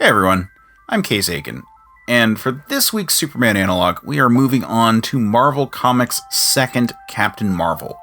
Hey everyone, I'm Case Aiken, and for this week's Superman Analogue, we are moving on to Marvel Comics' second Captain Marvel.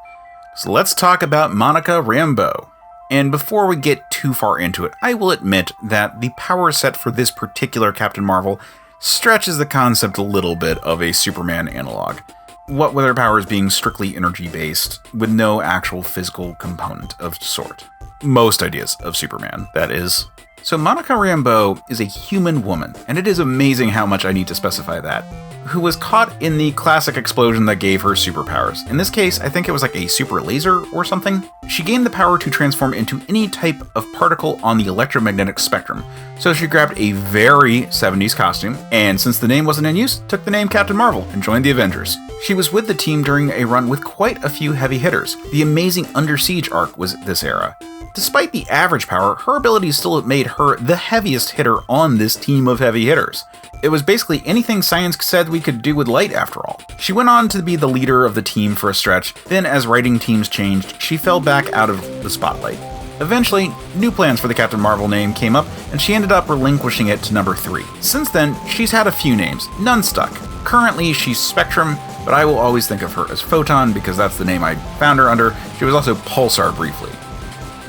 So let's talk about Monica Rambeau. And before we get too far into it, I will admit that the power set for this particular Captain Marvel stretches the concept a little bit of a Superman analog. What with her powers being strictly energy-based, with no actual physical component of sort. Most ideas of Superman, that is. So Monica Rambeau is a human woman, and it is amazing how much I need to specify that, who was caught in the classic explosion that gave her superpowers. In this case, I think it was like a super laser or something. She gained the power to transform into any type of particle on the electromagnetic spectrum, so she grabbed a very 70s costume, and since the name wasn't in use, took the name Captain Marvel and joined the Avengers. She was with the team during a run with quite a few heavy hitters. The Amazing Under Siege arc was this era. Despite the average power, her abilities still made her the heaviest hitter on this team of heavy hitters. It was basically anything science said we could do with light after all. She went on to be the leader of the team for a stretch, then as writing teams changed, she fell back out of the spotlight. Eventually, new plans for the Captain Marvel name came up, and she ended up relinquishing it to number 3. Since then, she's had a few names, none stuck. Currently, she's Spectrum, but I will always think of her as Photon because that's the name I found her under. She was also Pulsar briefly.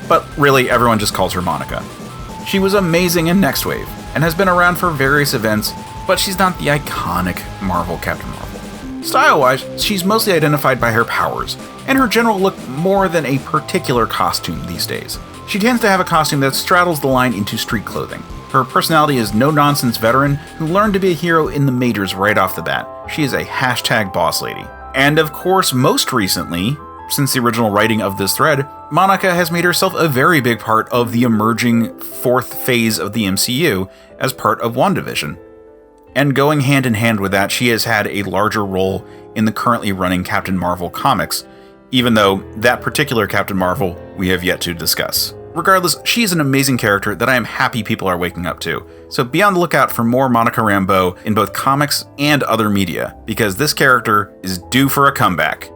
But really, everyone just calls her Monica. She was amazing in Next Wave, and has been around for various events, but she's not the iconic Marvel Captain Marvel. Style-wise, she's mostly identified by her powers, and her general look more than a particular costume these days. She tends to have a costume that straddles the line into street clothing. Her personality is no-nonsense veteran who learned to be a hero in the majors right off the bat. She is a hashtag boss lady. And of course, most recently, since the original writing of this thread, Monica has made herself a very big part of the emerging fourth phase of the MCU as part of WandaVision. And going hand in hand with that, she has had a larger role in the currently running Captain Marvel comics, even though that particular Captain Marvel we have yet to discuss. Regardless, she is an amazing character that I am happy people are waking up to. So be on the lookout for more Monica Rambeau in both comics and other media, because this character is due for a comeback.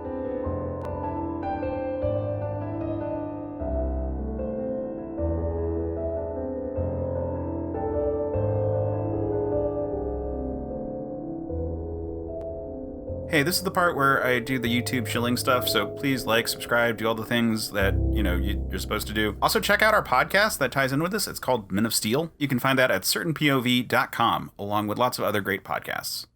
Hey, this is the part where I do the YouTube shilling stuff, so please like, subscribe, do all the things that, you're supposed to do. Also, check out our podcast that ties in with this. It's called Men of Steel. You can find that at certainpov.com, along with lots of other great podcasts.